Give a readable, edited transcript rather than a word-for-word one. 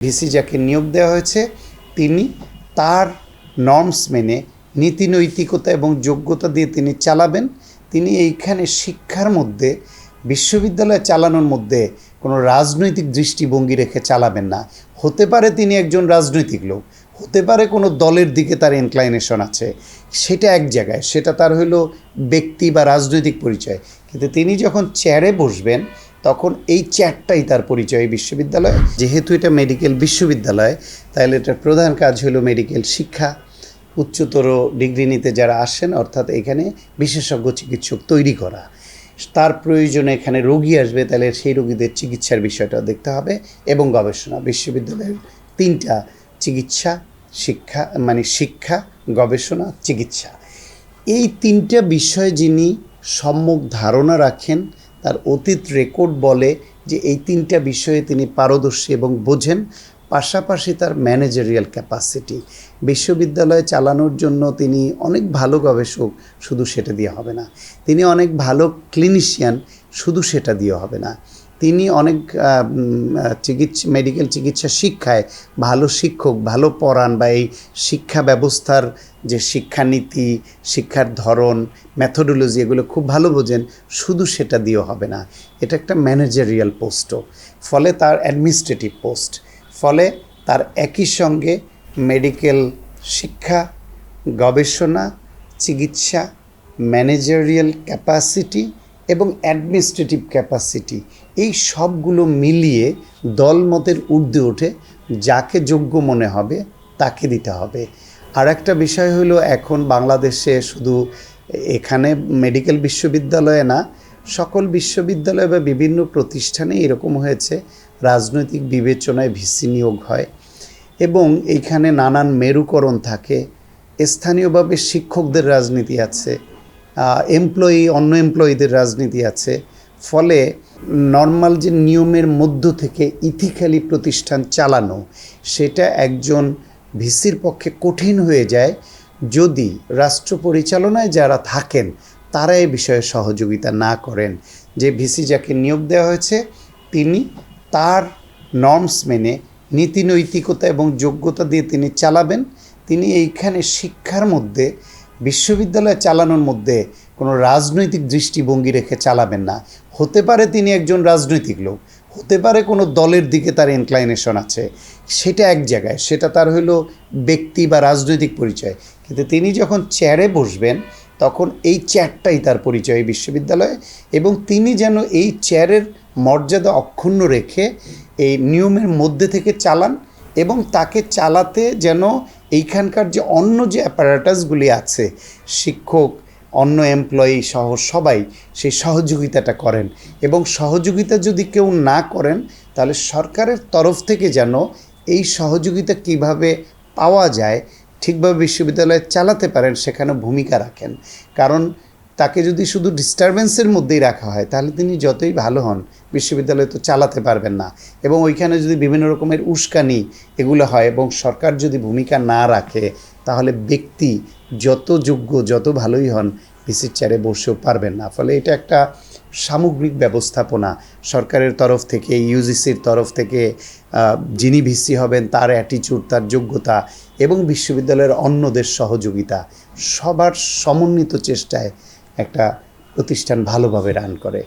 VC যাকে নিয়োগ দেওয়া হয়েছে তিনি তার নর্মস মেনে নীতি নৈতিকতা এবং যোগ্যতা দিয়ে তিনি চালাবেন। তিনি এইখানে শিক্ষার মধ্যে বিশ্ববিদ্যালয় চালানোর মধ্যে কোনো রাজনৈতিক দৃষ্টিভঙ্গি রেখে চালাবেন না। হতে পারে তিনি একজন রাজনৈতিক লোক, হতে পারে কোনো দলের দিকে তার ইনক্লাইনেশন আছে, সেটা এক জায়গায়, সেটা তার হলো ব্যক্তি বা রাজনৈতিক পরিচয়। কিন্তু তিনি যখন চেয়ারে বসবেন তখন এই চেয়ারটাই তার পরিচয় বিশ্ববিদ্যালয়। যেহেতু এটা মেডিকেল বিশ্ববিদ্যালয়, তাহলে এটার প্রধান কাজ হলো মেডিকেল শিক্ষা। উচ্চতর ডিগ্রি নিতে যারা আসেন, অর্থাৎ এখানে বিশেষজ্ঞ চিকিৎসক তৈরি করা। তার প্রয়োজনে এখানে রোগী আসবে, তাহলে সেই রোগীদের চিকিৎসার বিষয়টা দেখতে হবে এবং গবেষণা। বিশ্ববিদ্যালয়ের তিনটা চিকিৎসা, শিক্ষা, গবেষণা, চিকিৎসা, এই তিনটা বিষয় যিনি সম্যক ধারণা রাখেন, তার অতীত রেকর্ড বলে যে এই তিনটা বিষয়ে তিনি পারদর্শী এবং বোঝেন। পাশাপাশি তার ম্যানেজারিয়াল ক্যাপাসিটি, বিশ্ববিদ্যালয় চালানোর জন্য তিনি অনেক ভালো গবেষক, শুধু সেটা দিয়ে হবে না। তিনি অনেক ভালো ক্লিনিশিয়ান, শুধু সেটা দিয়ে হবে না। তিনি অনেক মেডিকেল চিকিৎসা শিক্ষায় ভালো শিক্ষক, ভালো পড়ান, বা এই শিক্ষা ব্যবস্থার যে শিক্ষানীতি, শিক্ষার ধরন, মেথোডোলজি, এগুলো খুব ভালো বোঝেন, শুধু সেটা দিয়েও হবে না। এটা একটা ম্যানেজারিয়াল পোস্টও, ফলে তার অ্যাডমিনিস্ট্রেটিভ পোস্ট, ফলে তার একই সঙ্গে মেডিকেল শিক্ষা, গবেষণা, চিকিৎসা, ম্যানেজারিয়াল ক্যাপাসিটি এবং অ্যাডমিনিস্ট্রেটিভ ক্যাপাসিটি, এই সবগুলো মিলিয়ে দলমতের ঊর্ধ্বে ওঠে। যাকে যোগ্য মনে হবে তাকে দিতে হবে। আর একটা বিষয় হলো, এখন বাংলাদেশে শুধু এখানে মেডিকেল বিশ্ববিদ্যালয়ে না, সকল বিশ্ববিদ্যালয় বা বিভিন্ন প্রতিষ্ঠানে এরকম হয়েছে, রাজনৈতিক বিবেচনায় ভিসি নিয়োগ হয় এবং এইখানে নানান মেরুকরণ থাকে। স্থানীয়ভাবে শিক্ষকদের রাজনীতি আছে, অন্য এমপ্লয়ীদের রাজনীতি আছে। ফলে নর্মাল যে নিয়মের মধ্য থেকে ইথিক্যালি প্রতিষ্ঠান চালানো, সেটা একজন ভিসির পক্ষে কঠিন হয়ে যায় যদি রাষ্ট্র পরিচালনায় যারা থাকেন তারা এই বিষয়ে সহযোগিতা না করেন। যে ভিসি যাকে নিয়োগ দেওয়া হয়েছে তিনি তার নর্মস মেনে নীতি নৈতিকতা এবং যোগ্যতা দিয়ে তিনি চালাবেন। তিনি এইখানে শিক্ষার মধ্যে বিশ্ববিদ্যালয় চালানোর মধ্যে কোনো রাজনৈতিক দৃষ্টিভঙ্গি রেখে চালাবেন না। হতে পারে তিনি একজন রাজনৈতিক লোক, হতে পারে কোনো দলের দিকে তার ইনক্লাইনেশন আছে, সেটা এক জায়গায়, সেটা তার হলো ব্যক্তি বা রাজনৈতিক পরিচয়। কিন্তু তিনি যখন চেয়ারে বসবেন তখন এই চেয়ারটাই তার পরিচয় বিশ্ববিদ্যালয়ে, এবং তিনি যেন এই চেয়ারের মর্যাদা অক্ষুণ্ণ রেখে এই নিয়মের মধ্যে থেকে চালান, এবং তাকে চালাতে যেন এইখানকার যে অন্য যে অ্যাপারেটাসগুলি আছে, শিক্ষক, অন্য এমপ্লয়ি সহ সবাই সেই সহযোগিতাটা করেন। এবং সহযোগিতা যদি কেউ না করেন, তাহলে সরকারের তরফ থেকে যেন এই সহযোগিতা কিভাবে পাওয়া যায়, ঠিকভাবে বিশ্ববিদ্যালয় চালাতে পারেন, সেখানে ভূমিকা রাখেন। কারণ তাকে যদি শুধু ডিস্টারবেন্সের মধ্যেই রাখা হয়, তাহলে তিনি যতই ভালো হন, বিশ্ববিদ্যালয় তো চালাতে পারবেন না। এবং ওইখানে যদি বিভিন্ন রকমের উস্কানি এগুলো হয় এবং সরকার যদি ভূমিকা না রাখে, তাহলে ব্যক্তি যত যোগ্য, যত ভালোই হন, ভিসির চেয়ারে বসেও পারবেন না। ফলে এটা একটা সামগ্রিক ব্যবস্থাপনা সরকারের তরফ থেকে, ইউজিসির তরফ থেকে, যিনি ভিসি হবেন তার অ্যাটিচিউড, তার যোগ্যতা এবং বিশ্ববিদ্যালয়ের অন্যদের সহযোগিতা, সবার সমন্বিত চেষ্টায় একটা প্রতিষ্ঠান ভালোভাবে রান করে।